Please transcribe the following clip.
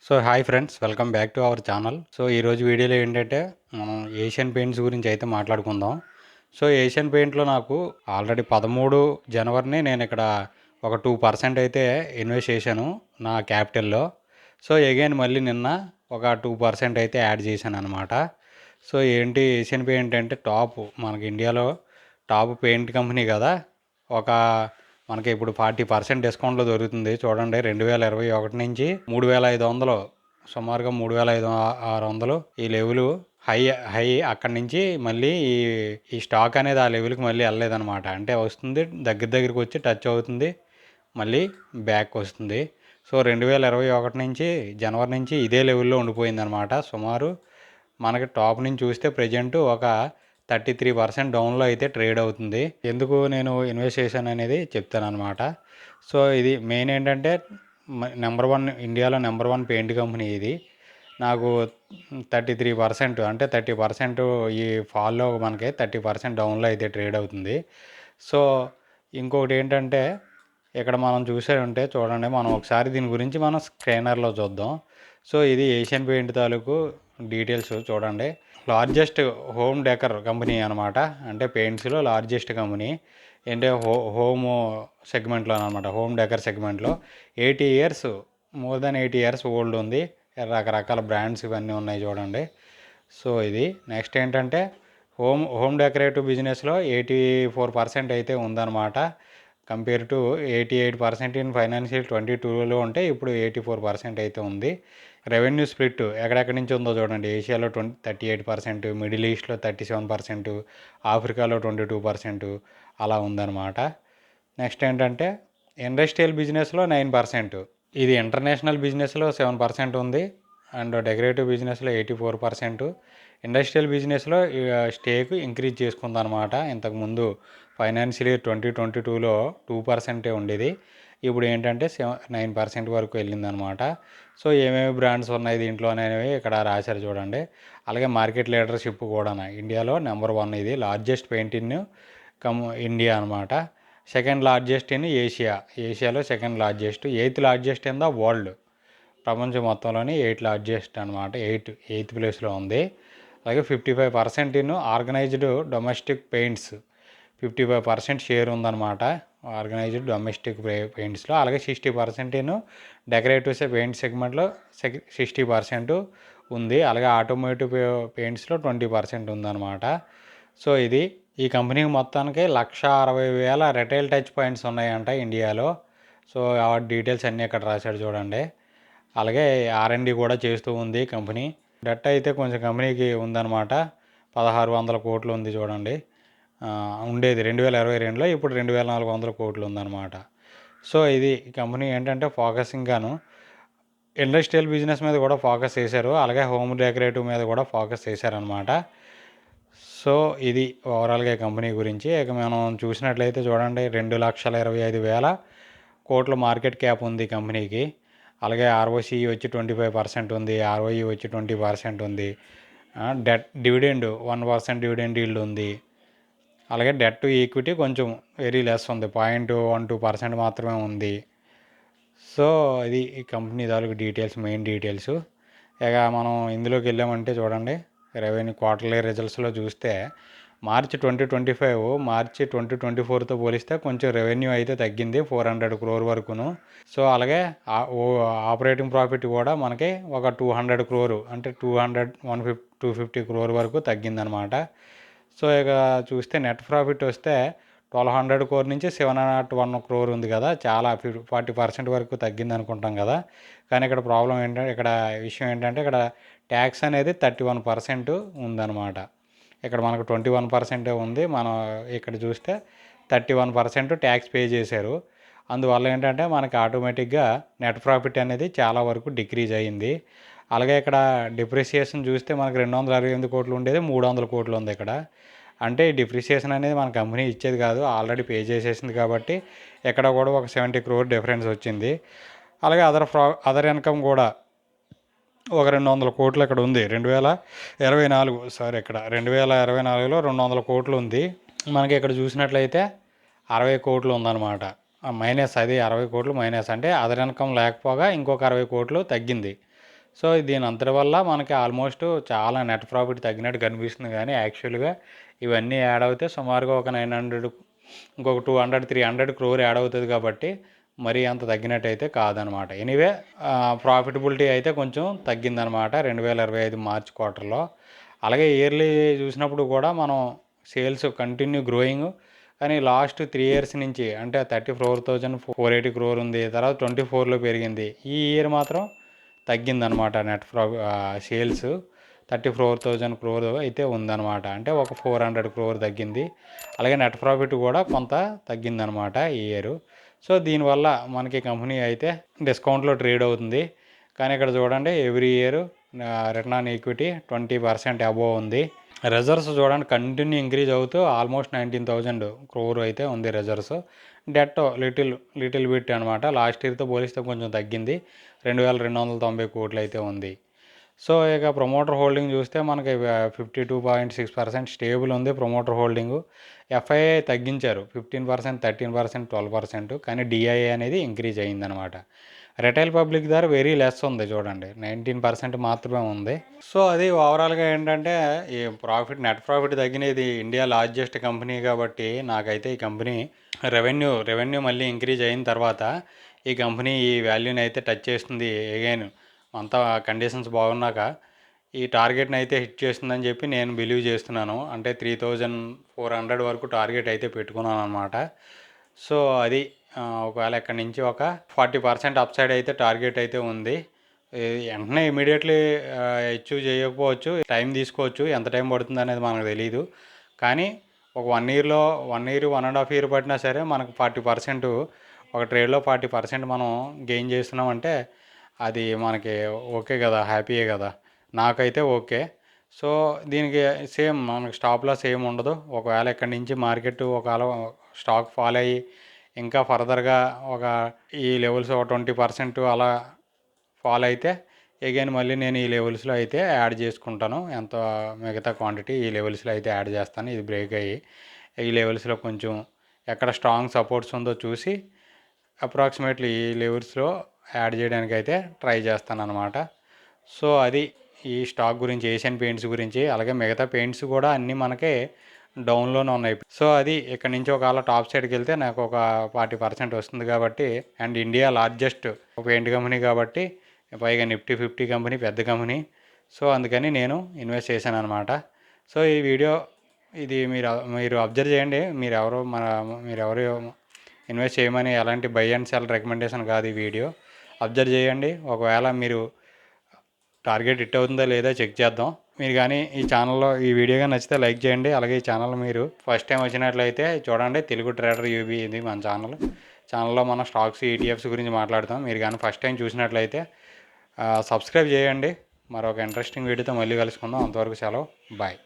So hi friends, welcome back to our channel. So ఈరోజు వీడియోలో ఏంటంటే మనం ఏషియన్ పెయింట్స్ గురించి అయితే మాట్లాడుకుందాం. సో ఏషియన్ పెయింట్లో నాకు ఆల్రెడీ 13 జనవరిని నేను ఇక్కడ ఒక 2% అయితే ఇన్వెస్ట్ చేశాను నా క్యాపిటల్లో. సో అగైన్ మళ్ళీ నిన్న ఒక 2% అయితే యాడ్ చేశాను అనమాట. సో ఏంటి ఏషియన్ పెయింట్ అంటే టాప్ మనకి ఇండియాలో టాప్ పెయింట్ కంపెనీ కదా. ఒక మనకి ఇప్పుడు 40% డిస్కౌంట్లో దొరుకుతుంది. చూడండి, 2021 నుంచి 3500, సుమారుగా 3500 ఈ లెవెల్ హై హై అక్కడి నుంచి మళ్ళీ ఈ స్టాక్ అనేది ఆ లెవెల్కి మళ్ళీ వెళ్ళలేదన్నమాట. అంటే వస్తుంది, దగ్గరికి వచ్చి టచ్ అవుతుంది, మళ్ళీ బ్యాక్ వస్తుంది. సో 2021 నుంచి జనవరి నుంచి ఇదే లెవెల్లో ఉండిపోయిందనమాట. సుమారు మనకి టాప్ నుంచి చూస్తే ప్రజెంట్ ఒక 33% డౌన్లో అయితే ట్రేడ్ అవుతుంది. ఎందుకు నేను ఇన్వెస్ట్ చేశాను అనేది చెప్తాను అనమాట. సో ఇది మెయిన్ ఏంటంటే నెంబర్ 1 ఇండియాలో నెంబర్ 1 పెయింట్ కంపెనీ ఇది. నాకు 33% అంటే 30% ఈ ఫాల్లో మనకి 30% డౌన్లో అయితే ట్రేడ్ అవుతుంది. సో ఇంకొకటి ఏంటంటే ఇక్కడ మనం చూసారంటే చూడండి, మనం ఒకసారి దీని గురించి మనం స్క్రీనర్లో చూద్దాం. సో ఇది ఏషియన్ పెయింట్ తాలూకు డీటెయిల్స్ చూడండి. లార్జెస్ట్ హోమ్ డెకర్ కంపెనీ అనమాట. అంటే పెయింట్స్లో లార్జెస్ట్ కంపెనీ అంటే హోమ్ సెగ్మెంట్లో అనమాట. హోమ్ డెకర్ సెగ్మెంట్లో 80 years, more than 80 years old ఉంది. రకరకాల బ్రాండ్స్ ఇవన్నీ ఉన్నాయి చూడండి. సో ఇది నెక్స్ట్ ఏంటంటే హోమ్ డెకరేటివ్ బిజినెస్లో 84% అయితే ఉందన్నమాట. కంపేర్ టు 88% ఇన్ ఫైనాన్షియల్ 22లో ఉంటే ఇప్పుడు 84% అయితే ఉంది. రెవెన్యూ స్ప్లిట్ ఎక్కడెక్కడి నుంచి ఉందో చూడండి. ఏషియాలో 38%, మిడిల్ ఈస్ట్లో 37%, ఆఫ్రికాలో 22% అలా ఉందన్నమాట. నెక్స్ట్ ఏంటంటే ఇండస్ట్రియల్ బిజినెస్లో 9%, ఇది ఇంటర్నేషనల్ బిజినెస్లో 7% ఉంది, అండ్ డెకరేటివ్ బిజినెస్లో 84%. ఇండస్ట్రియల్ బిజినెస్లో స్టేక్ ఇంక్రీజ్ చేసుకుందనమాట. ఇంతకుముందు ఫైనాన్షియల్ ఇయర్ 2022లో 2% ఉండేది, ఇప్పుడు ఏంటంటే 9% వరకు వెళ్ళిందనమాట. సో ఏమేమి బ్రాండ్స్ ఉన్నాయి దీంట్లో అనేవి ఇక్కడ రాశారు చూడండి. అలాగే మార్కెట్ లీడర్షిప్ కూడా ఇండియాలో నెంబర్ 1 ఇది లార్జెస్ట్ పెయింట్ ఇన్ ఇండియా అనమాట. సెకండ్ లార్జెస్ట్ ఇన్ ఏషియాలో second largest, 8th largest in the world. ప్రపంచం మొత్తంలోని 8th లార్జెస్ట్ అనమాట. 8th ప్లేస్లో ఉంది. అలాగే 55% in organised domestic paints, 55% share ఉందన్నమాట ఆర్గనైజ్డ్ డొమెస్టిక్ పెయింట్స్లో. అలాగే 60% ఇన్ డెకరేటివ్స్ పెయింట్ సెగ్మెంట్లో 60% ఉంది. అలాగే ఆటోమేటివ్ పెయింట్స్లో 20% ఉందన్నమాట. సో ఇది ఈ కంపెనీకి మొత్తానికి 160,000 రిటైల్ టచ్ పాయింట్స్ ఉన్నాయంట ఇండియాలో. సో ఆ డీటెయిల్స్ అన్నీ ఇక్కడ రాశాడు చూడండి. అలాగే R&D కూడా చేస్తూ ఉంది కంపెనీ. డెట్ అయితే కొంచెం కంపెనీకి ఉందన్నమాట. 1,600 కోట్లు ఉంది చూడండి. ఉండేది 2022లో, ఇప్పుడు 2,400 కోట్లు ఉందన్నమాట. సో ఇది కంపెనీ ఏంటంటే ఫోకసింగ్ గాను ఇండస్ట్రియల్ బిజినెస్ మీద కూడా ఫోకస్ చేశారు, అలాగే హోమ్ డెకరేటివ్ మీద కూడా ఫోకస్ చేశారనమాట. సో ఇది ఓవరాల్గా కంపెనీ గురించి. ఇక మనం చూసినట్లయితే చూడండి, 2,25,000 కోట్ల మార్కెట్ క్యాప్ ఉంది కంపెనీకి. అలాగే ROCE వచ్చి 25% ఉంది, ROE వచ్చి 20% ఉంది. డివిడెండ్ 1% డివిడెండ్ ఈల్డ్ ఉంది. అలాగే డెట్ టు ఈక్విటీ కొంచెం వెరీ లెస్ ఉంది, 0.12% మాత్రమే ఉంది. సో ఇది ఈ కంపెనీ తాలూకు డీటెయిల్స్, మెయిన్ డీటెయిల్స్. ఇక మనం ఇందులోకి వెళ్ళామంటే చూడండి, రెవెన్యూ క్వార్టర్లీ రిజల్ట్స్లో చూస్తే మార్చి 2025 మార్చి 2024తో పోలిస్తే కొంచెం రెవెన్యూ అయితే తగ్గింది, 400 crore వరకును. సో అలాగే ఆపరేటింగ్ ప్రాఫిట్ కూడా మనకి ఒక 200 crore, అంటే 250 crore వరకు తగ్గిందనమాట. సో ఇక చూస్తే నెట్ ప్రాఫిట్ వస్తే 1,200 crore నుంచి 701 crore ఉంది కదా, చాలా 40% వరకు తగ్గింది అనుకుంటాం కదా. కానీ ఇక్కడ ప్రాబ్లం ఏంటంటే, ఇక్కడ విషయం ఏంటంటే ఇక్కడ ట్యాక్స్ అనేది 31% ఉందన్నమాట. ఇక్కడ మనకు 21% ఉంది, మనం ఇక్కడ చూస్తే 31% ట్యాక్స్ పే చేశారు. అందువల్ల ఏంటంటే మనకి ఆటోమేటిక్గా నెట్ ప్రాఫిట్ అనేది చాలా వరకు డిక్రీజ్ అయ్యింది. అలాగే ఇక్కడ డిప్రిసియేషన్ చూస్తే మనకు 268 కోట్లు ఉండేది, 300 కోట్లు ఉంది ఇక్కడ. అంటే డిప్రిసియేషన్ అనేది మన కంపెనీ ఇచ్చేది కాదు, ఆల్రెడీ పే చేసేసింది కాబట్టి ఇక్కడ కూడా ఒక 70 crore డిఫరెన్స్ వచ్చింది. అలాగే అదర్ ఇన్కమ్ కూడా ఒక 200 కోట్లు ఇక్కడ ఉంది. 2024 ఇక్కడ 2024లో 200 కోట్లు ఉంది. మనకి ఇక్కడ చూసినట్లయితే 60 కోట్లు ఉందన్నమాట మైనస్. అది 60 కోట్లు మైనస్, అంటే అదర్ ఇన్కమ్ లేకపోగా ఇంకొక 60 కోట్లు తగ్గింది. సో దీని అంతటి వల్ల మనకి ఆల్మోస్ట్ చాలా నెట్ ప్రాఫిట్ తగ్గినట్టు కనిపిస్తుంది, కానీ యాక్చువల్గా ఇవన్నీ యాడ్ అవుతే సుమారుగా ఒక 900, ఇంకొక 200, 300 క్రోర్ యాడ్ అవుతుంది కాబట్టి మరీ అంత తగ్గినట్టు అయితే కాదనమాట. ఎనీవే ప్రాఫిటబిలిటీ అయితే కొంచెం తగ్గిందనమాట 2025 మార్చ్ క్వార్టర్లో. అలాగే ఇయర్లీ చూసినప్పుడు కూడా మనం సేల్స్ కంటిన్యూ గ్రోయింగ్, కానీ లాస్ట్ 3 ఇయర్స్ నుంచి అంటే 34,480 క్రోర్ ఉంది, తర్వాత 24లో పెరిగింది. ఈ ఇయర్ మాత్రం తగ్గిందనమాట. సేల్స్ 34,000 క్రోర్ అయితే ఉందన్నమాట. అంటే ఒక 400 క్రోర్ తగ్గింది. అలాగే నెట్ ప్రాఫిట్ కూడా కొంత తగ్గిందనమాట ఈ ఇయర్. సో దీనివల్ల మనకి కంపెనీ అయితే డిస్కౌంట్లో ట్రేడ్ అవుతుంది. కానీ ఇక్కడ చూడండి every year return on equity 20% above ఉంది. రిజర్వ్స్ చూడండి కంటిన్యూ ఇంక్రీజ్ అవుతూ ఆల్మోస్ట్ 19,000 క్రోర్ అయితే ఉంది రిజర్వ్స్. డెట్ లిటిల్ బిట్ అనమాట, లాస్ట్ ఇయర్తో పోలిస్తే కొంచెం తగ్గింది, 2,290 కోట్లు అయితే ఉంది. సో ఇక ప్రమోటర్ హోల్డింగ్ చూస్తే మనకి 52.6% స్టేబుల్ ఉంది ప్రమోటర్ హోల్డింగు. ఎఫ్ఐఐ తగ్గించారు 15%, 13%, 12%, కానీ డిఐఏ అనేది ఇంక్రీజ్ అయ్యిందనమాట. రిటైల్ పబ్లిక్ ధర వెరీ లెస్ ఉంది చూడండి, 19% మాత్రమే ఉంది. సో అది ఓవరాల్గా ఏంటంటే ఈ నెట్ ప్రాఫిట్ తగ్గినది ఇండియా లార్జెస్ట్ కంపెనీ కాబట్టి నాకైతే ఈ కంపెనీ రెవెన్యూ మళ్ళీ ఇంక్రీజ్ అయిన తర్వాత ఈ కంపెనీ ఈ వాల్యూని అయితే టచ్ చేస్తుంది అగైన్. అంతా కండిషన్స్ బాగున్నాక ఈ టార్గెట్ని అయితే హిట్ చేస్తుందని చెప్పి నేను బిలీవ్ చేస్తున్నాను. అంటే 3,400 వరకు టార్గెట్ అయితే పెట్టుకున్నాను అనమాట. సో అది ఒకవేళ ఎక్కడి నుంచి ఒక 40% అప్సైడ్ అయితే టార్గెట్ అయితే ఉంది. వెంటనే ఇమీడియట్లీ అచీవ్ చేయకపోవచ్చు, టైం తీసుకోవచ్చు, ఎంత టైం పడుతుంది అనేది మనకు తెలియదు. కానీ ఒక 1 ఇయర్లో 1.5 ఇయర్ పట్టినా సరే మనకు 40%, ఒక ట్రేడ్లో 40% మనం గెయిన్ చేస్తున్నామంటే అది మనకి ఓకే కదా, హ్యాపీయే కదా, నాకైతే ఓకే. సో దీనికి సేమ్ మనకు స్టాప్ లాస్ ఏమి ఉండదు. ఒకవేళ ఇక్కడి నుంచి మార్కెట్ ఒకవేళ స్టాక్ ఫాలో అయ్యి ఇంకా ఫర్దర్గా ఒక ఈ లెవెల్స్ ఒక 20% అలా ఫాల్ అయితే అగైన్ మళ్ళీ నేను ఈ లెవెల్స్లో అయితే యాడ్ చేసుకుంటాను. ఎంత మిగతా క్వాంటిటీ ఈ లెవెల్స్లో అయితే యాడ్ చేస్తాను. ఇది బ్రేక్ అయ్యి ఈ లెవెల్స్లో కొంచెం ఎక్కడ స్ట్రాంగ్ సపోర్ట్స్ ఉందో చూసి అప్రాక్సిమేట్లీ ఈ లెవెల్స్లో యాడ్ చేయడానికి అయితే ట్రై చేస్తాను అనమాట. సో అది ఈ స్టాక్ గురించి, ఏషియన్ పెయింట్స్ గురించి. అలాగే మిగతా పెయింట్స్ కూడా అన్నీ మనకి డౌన్లోనే ఉన్నాయి. సో అది ఇక్కడ నుంచి ఒకవేళ టాప్ సైడ్కి వెళ్తే నాకు ఒక 40% వస్తుంది కాబట్టి, and India largest paint company కాబట్టి, పైగా నిఫ్టీ 50 కంపెనీ, పెద్ద కంపెనీ. సో అందుకని నేను ఇన్వెస్ట్ చేశాను అనమాట. సో ఈ వీడియో ఇది మీరు అబ్జర్వ్ చేయండి. మీరెవరు ఇన్వెస్ట్ చేయమని ఎలాంటి బై అండ్ సెల్ రికమెండేషన్ కాదు ఈ వీడియో. అబ్జర్వ్ చేయండి. ఒకవేళ మీరు టార్గెట్ హిట్ అవుతుందా లేదా చెక్ చేద్దాం. మీరు కానీ ఈ వీడియో కానీ నచ్చితే లైక్ చేయండి. అలాగే ఈ ఛానల్ మీరు ఫస్ట్ టైం వచ్చినట్లయితే చూడండి, తెలుగు ట్రేడర్ యూబీ ఇది మన ఛానల్లో మనం స్టాక్స్, ఈటీఎఫ్స్ గురించి మాట్లాడతాం. మీరు కానీ ఫస్ట్ టైం చూసినట్లయితే సబ్స్క్రైబ్ చేయండి. మరొక ఇంట్రెస్టింగ్ వీడియోతో మళ్ళీ కలుసుకుందాం. అంతవరకు సెలవు, బాయ్.